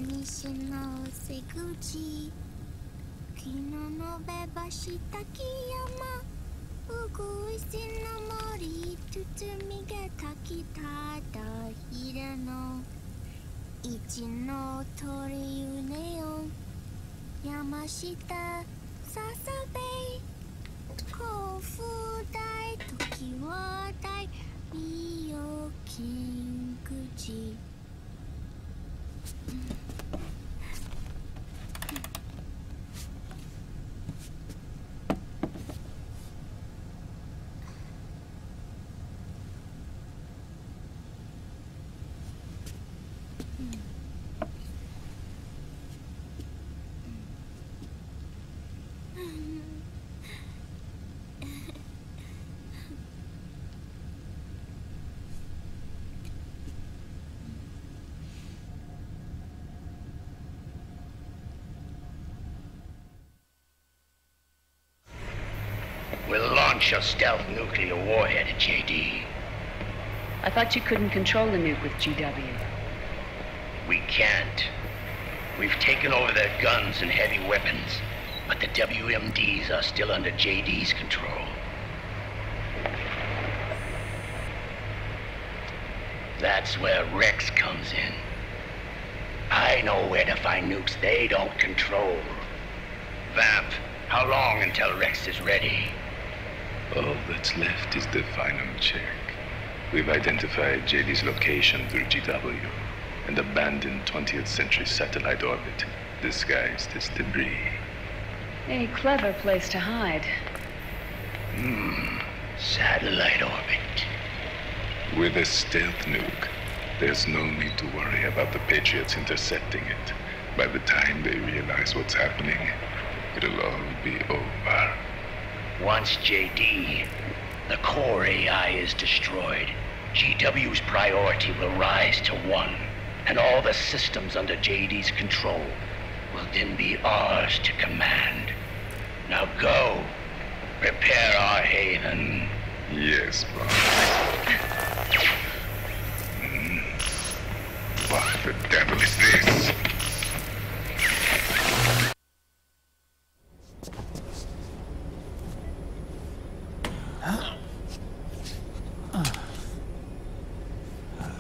西の瀬口昨日のべばした木山うぐいすの森包みが炊きただひらの一の鳥ゆねよ山下ささべ甲府大時は大美容金口We'll launch a stealth nuclear warhead at JD. I thought you couldn't control the nuke with GW. We can't. We've taken over their guns and heavy weapons, but the WMDs are still under JD's control. That's where Rex comes in. I know where to find nukes they don't control. Vamp, how long until Rex is ready? All that's left is the final check. We've identified JD's location through GW, an abandoned 20th century satellite orbit, disguised as debris. A clever place to hide. Satellite orbit. With a stealth nuke, there's no need to worry about the Patriots intercepting it. By the time they realize what's happening, it'll all be over. Once JD, the core AI is destroyed, GW's priority will rise to 1, and all the systems under JD's control will then be ours to command. Now go, prepare our haven. Yes, boss. What the devil is this?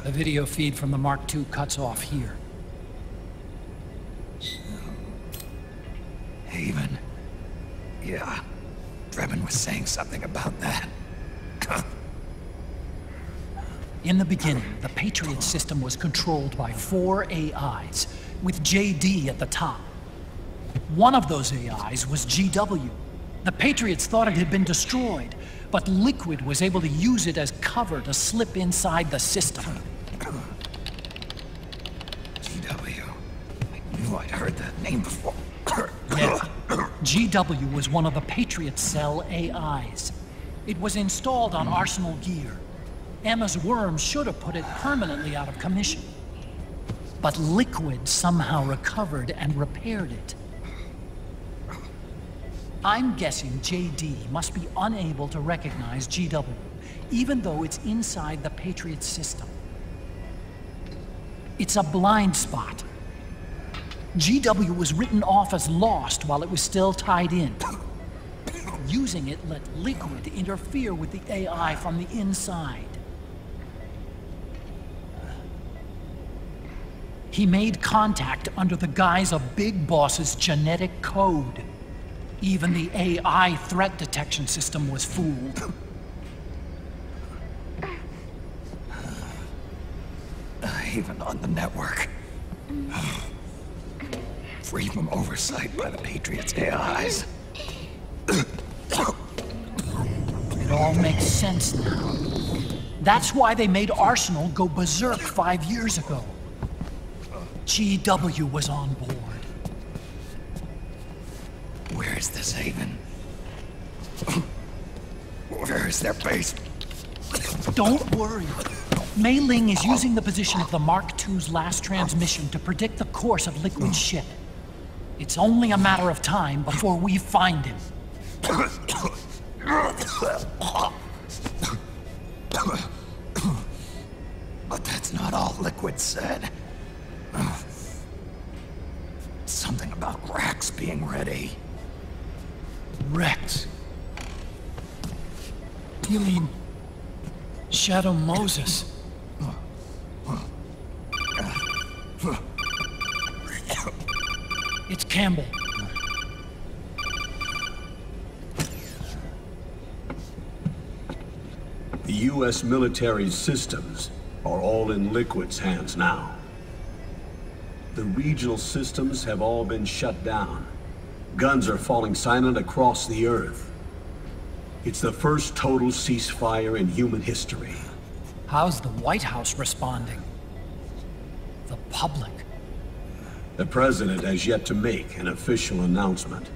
The video feed from the Mark II cuts off here. Haven. Yeah. Drebin was saying something about that. In the beginning, the Patriot system was controlled by 4 AIs, with JD at the top. One of those AIs was GW. The Patriots thought it had been destroyed, but Liquid was able to use it as cover to slip inside the system. GW. I knew I'd heard that name before. Yeah. GW was one of the Patriot Cell AIs. It was installed on Arsenal gear. Emma's worm should have put it permanently out of commission. But Liquid somehow recovered and repaired it. I'm guessing JD must be unable to recognize GW, even though it's inside the Patriot system. It's a blind spot. GW was written off as lost while it was still tied in. Using it let Liquid interfere with the AI from the inside. He made contact under the guise of Big Boss's genetic code. Even the AI threat detection system was fooled. Even on the network. Free from oversight by the Patriots' AIs. It all makes sense now. That's why they made Arsenal go berserk 5 years ago. GW was on board. Where is this haven? Where is their base? Don't worry. Mei Ling is using the position of the Mark II's last transmission to predict the course of Liquid's ship. It's only a matter of time before we find him. But that's not all Liquid said. You mean... Shadow Moses? It's Campbell. The U.S. military's systems are all in Liquid's hands now. The regional systems have all been shut down. Guns are falling silent across the Earth. It's the first total ceasefire in human history. How's the White House responding? The public? The President has yet to make an official announcement.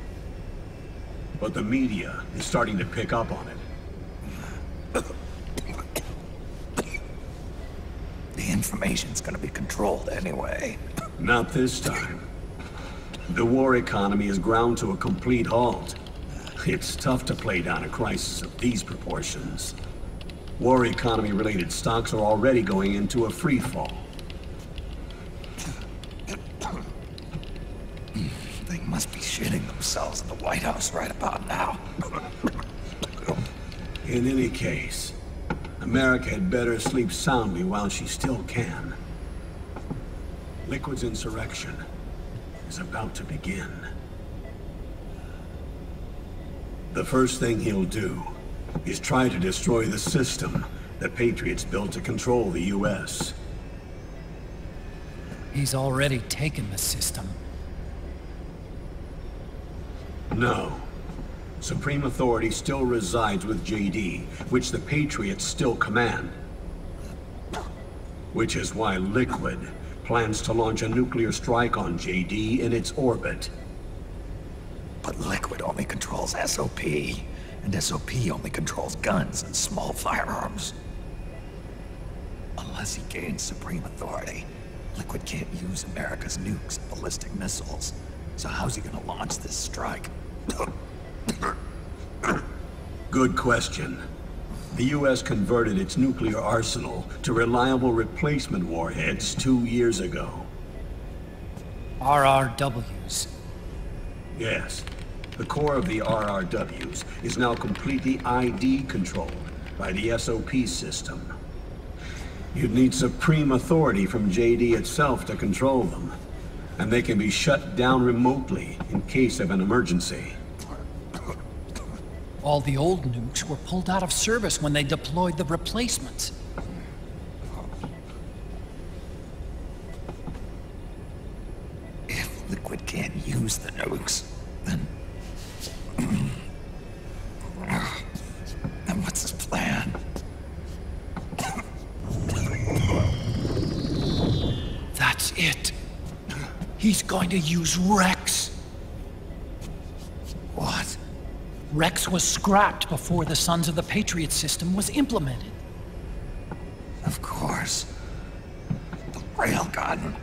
But the media is starting to pick up on it. The information's gonna be controlled anyway. Not this time. The war economy is ground to a complete halt. It's tough to play down a crisis of these proportions. War economy-related stocks are already going into a free fall. They must be shitting themselves in the White House right about now. In any case, America had better sleep soundly while she still can. Liquid's insurrection is about to begin. The first thing he'll do is try to destroy the system the Patriots built to control the U.S. He's already taken the system. No. Supreme authority still resides with JD, which the Patriots still command. Which is why Liquid plans to launch a nuclear strike on JD in its orbit. But Liquid only controls SOP, and SOP only controls guns and small firearms. Unless he gains supreme authority, Liquid can't use America's nukes and ballistic missiles. So how's he gonna launch this strike? Good question. The U.S. converted its nuclear arsenal to reliable replacement warheads 2 years ago. RRWs. Yes. The core of the RRWs is now completely ID controlled by the SOP system. You'd need supreme authority from JD itself to control them, and they can be shut down remotely in case of an emergency. All the old nukes were pulled out of service when they deployed the replacements. If Liquid can't use the nukes, then what's his plan? That's it. He's going to use Rex. What? Rex was scrapped before the Sons of the Patriot system was implemented. Of course. The railgun.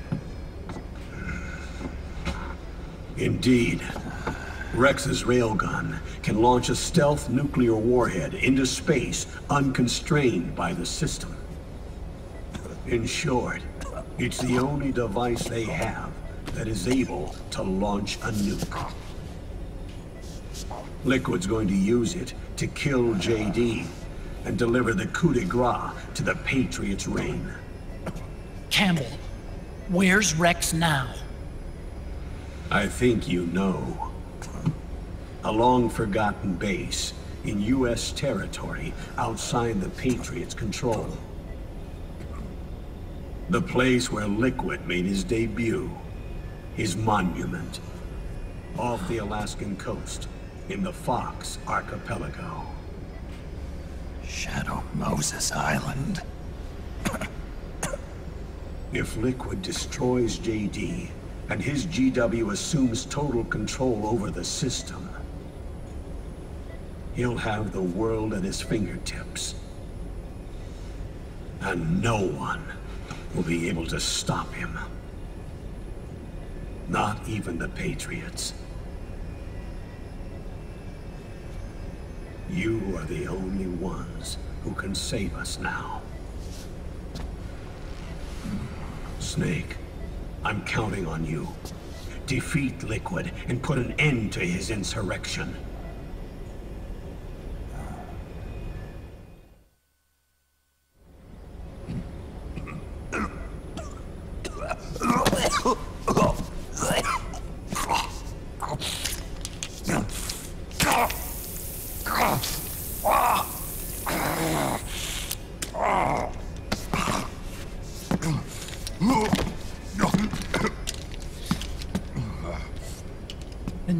Indeed. Rex's railgun can launch a stealth nuclear warhead into space unconstrained by the system. In short, it's the only device they have that is able to launch a nuke. Liquid's going to use it to kill JD and deliver the coup de grace to the Patriots' reign. Campbell, where's Rex now? I think you know. A long-forgotten base in U.S. territory outside the Patriots' control. The place where Liquid made his debut, his monument, off the Alaskan coast in the Fox Archipelago. Shadow Moses Island. If Liquid destroys JD and his GW assumes total control over the system, he'll have the world at his fingertips. And no one will be able to stop him. Not even the Patriots. You are the only ones who can save us now. Snake, I'm counting on you. Defeat Liquid and put an end to his insurrection.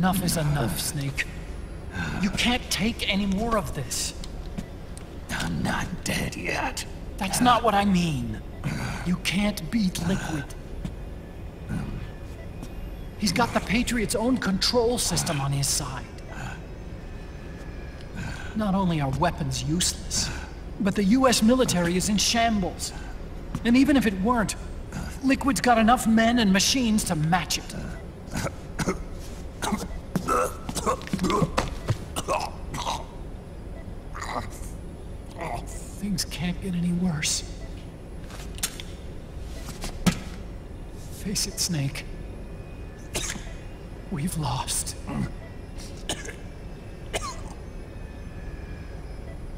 Enough is enough, Snake. You can't take any more of this. I'm not dead yet. That's not what I mean. You can't beat Liquid. He's got the Patriot's own control system on his side. Not only are weapons useless, but the US military is in shambles. And even if it weren't, Liquid's got enough men and machines to match it. Things can't get any worse. Face it, Snake. We've lost.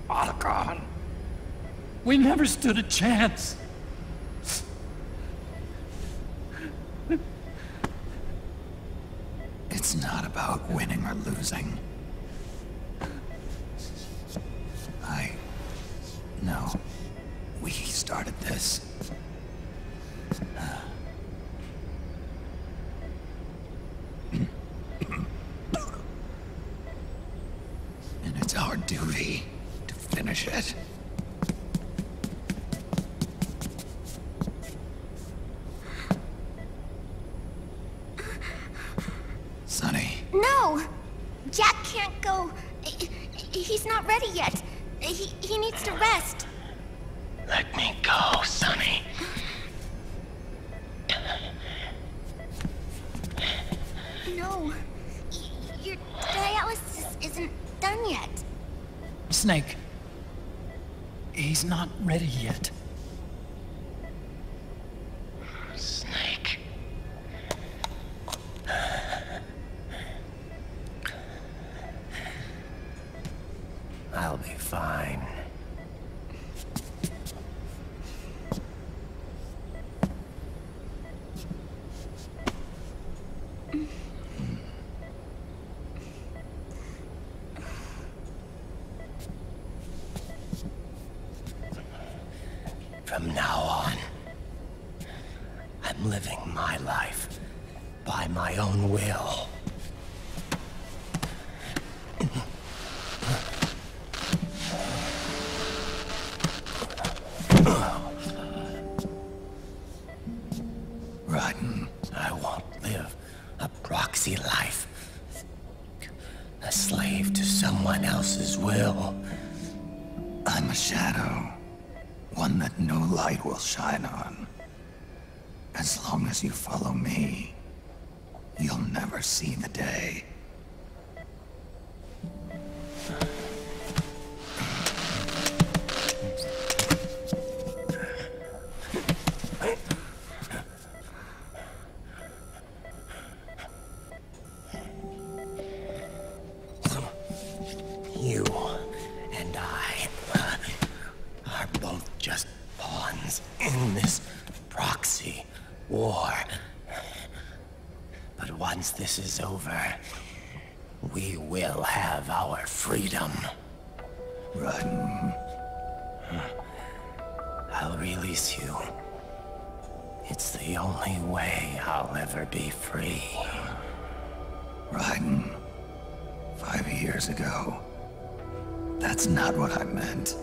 Otacon. We never stood a chance. It's not about winning or losing. No. We started this. And it's our duty to finish it. Sonny. No! Jack can't go. He's not ready yet. He needs to rest. Let me go, Sonny. No. Your dialysis isn't done yet. Snake. He's not ready yet. Snake. I'll be fine. From now on, I'm living my life by my own will. Raiden. I won't live a proxy life. A slave to someone else's will. I'm a shadow. One that no light will shine on. As long as you follow me, you'll never see the day. You and I are both just pawns in this proxy war. But once this is over, we will have our freedom. Raiden. I'll release you. It's the only way I'll ever be free. Raiden. 5 years ago. That's not what I meant.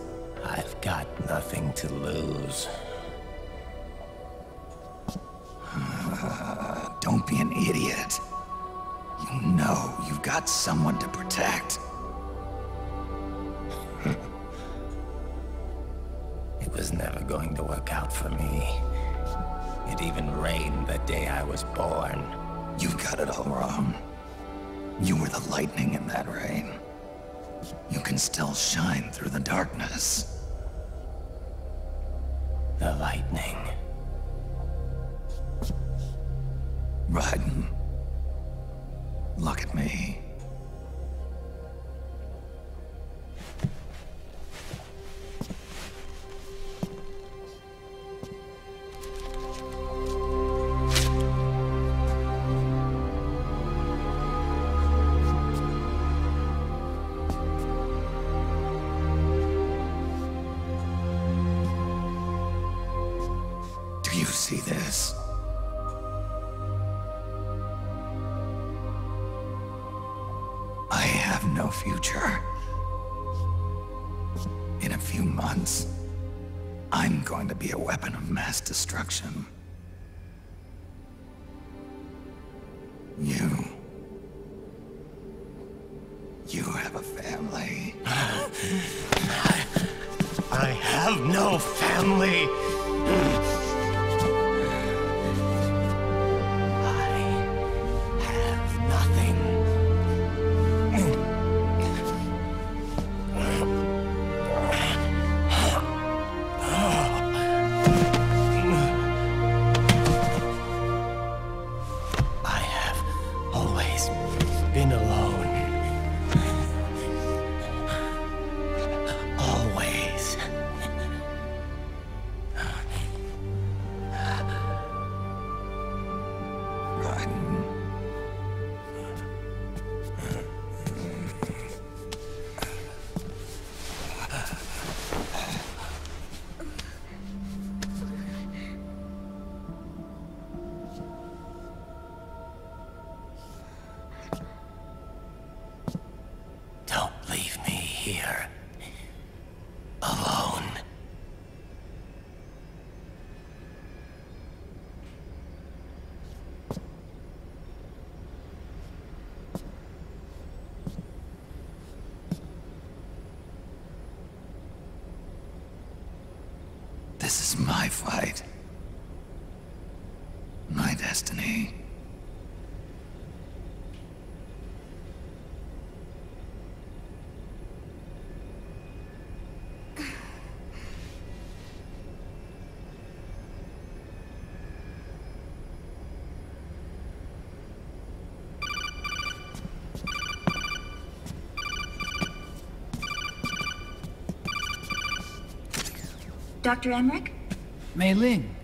I've got nothing to lose. Don't be an idiot. You know you've got someone to protect. It was never going to work out for me. It even rained the day I was born. You've got it all wrong. You were the lightning in that rain. You can still shine through the darkness. The lightning. Raiden. Look at me. Do you see this? future. In a few months, I'm going to be a weapon of mass destruction. You have a family. I have no family. This is my fight. My destiny. Dr. Emmerich? Mei Ling.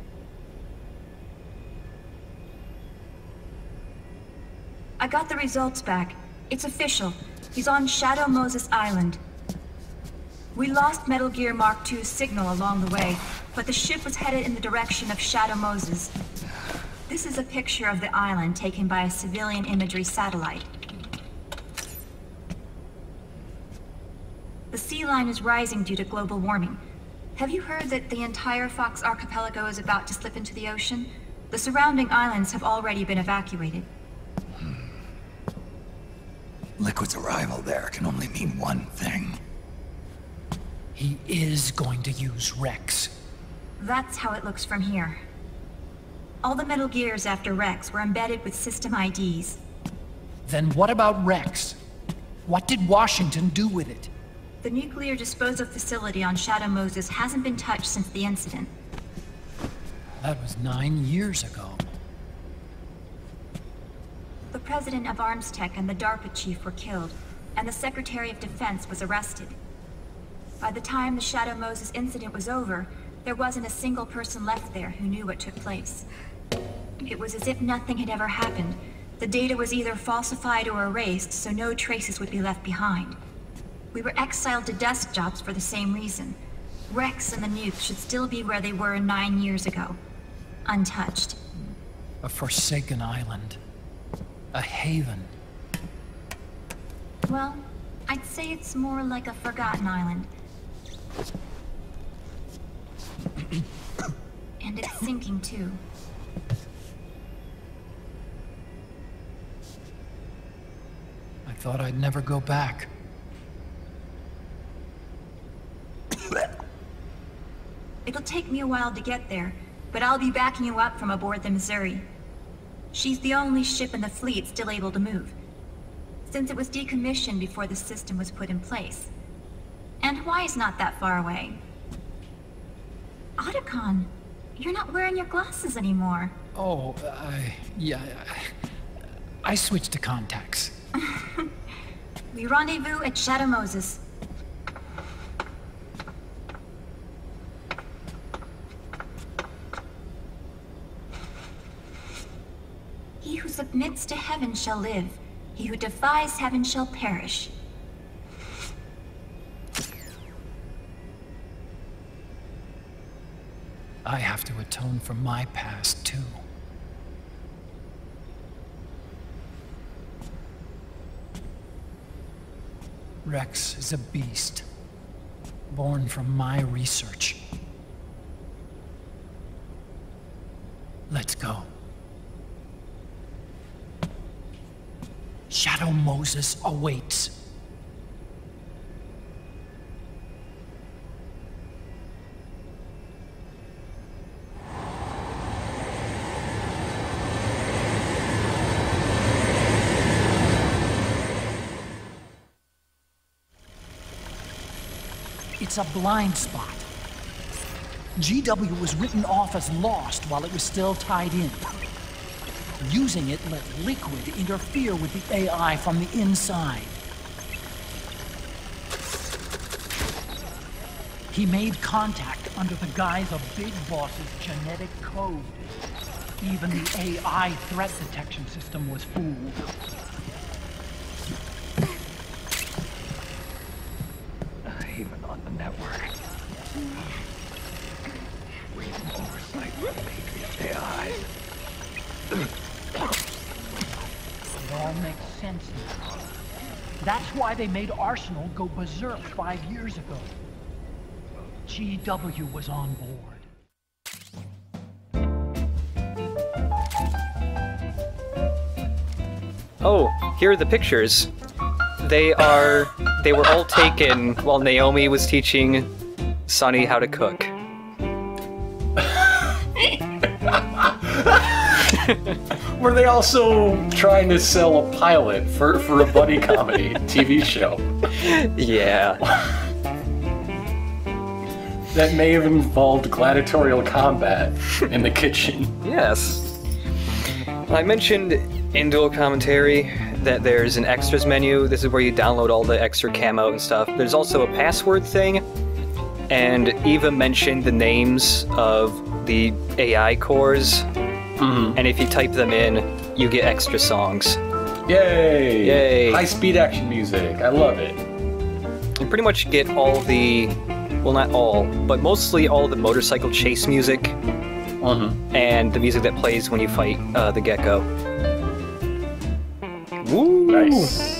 I got the results back. It's official. He's on Shadow Moses Island. We lost Metal Gear Mark II's signal along the way, but the ship was headed in the direction of Shadow Moses. This is a picture of the island taken by a civilian imagery satellite. The sea line is rising due to global warming. Have you heard that the entire Fox archipelago is about to slip into the ocean? The surrounding islands have already been evacuated. Liquid's arrival there can only mean one thing. He is going to use Rex. That's how it looks from here. All the Metal Gears after Rex were embedded with system IDs. Then what about Rex? What did Washington do with it? The nuclear disposal facility on Shadow Moses hasn't been touched since the incident. That was 9 years ago. The president of ArmsTech and the DARPA chief were killed, and the Secretary of Defense was arrested. By the time the Shadow Moses incident was over, there wasn't a single person left there who knew what took place. It was as if nothing had ever happened. The data was either falsified or erased, so no traces would be left behind. We were exiled to desk jobs for the same reason. Rex and the nukes should still be where they were 9 years ago. Untouched. A forsaken island. A haven. Well, I'd say it's more like a forgotten island. And it's sinking too. I thought I'd never go back. It'll take me a while to get there, but I'll be backing you up from aboard the Missouri. She's the only ship in the fleet still able to move, since it was decommissioned before the system was put in place. And Hawaii's not that far away. Otacon, you're not wearing your glasses anymore. Oh, yeah, I switched to contacts. We rendezvous at Shadow Moses. He who submits to heaven shall live. He who defies heaven shall perish. I have to atone for my past, too. Rex is a beast, born from my research. Let's go. Shadow Moses awaits. It's a blind spot. GW was written off as lost while it was still tied in. Using it let Liquid interfere with the AI from the inside. He made contact under the guise of Big Boss's genetic code. Even the AI threat detection system was fooled. Even on the network. We have oversight from Patriot AI. It all makes sense now. That's why they made Arsenal go berserk 5 years ago. GW was on board. Oh, here are the pictures. They were all taken while Naomi was teaching Sonny how to cook. Were they also trying to sell a pilot for a buddy comedy TV show? Yeah. That may have involved gladiatorial combat in the kitchen. Yes. I mentioned in dual commentary that there's an extras menu. This is where you download all the extra camo and stuff. There's also a password thing, and Eva mentioned the names of the AI cores, and if you type them in, you get extra songs. Yay! Yay! High-speed action music, I love it. You pretty much get all the, well, not all, but mostly all the motorcycle chase music, and the music that plays when you fight the gecko. Woo! Nice.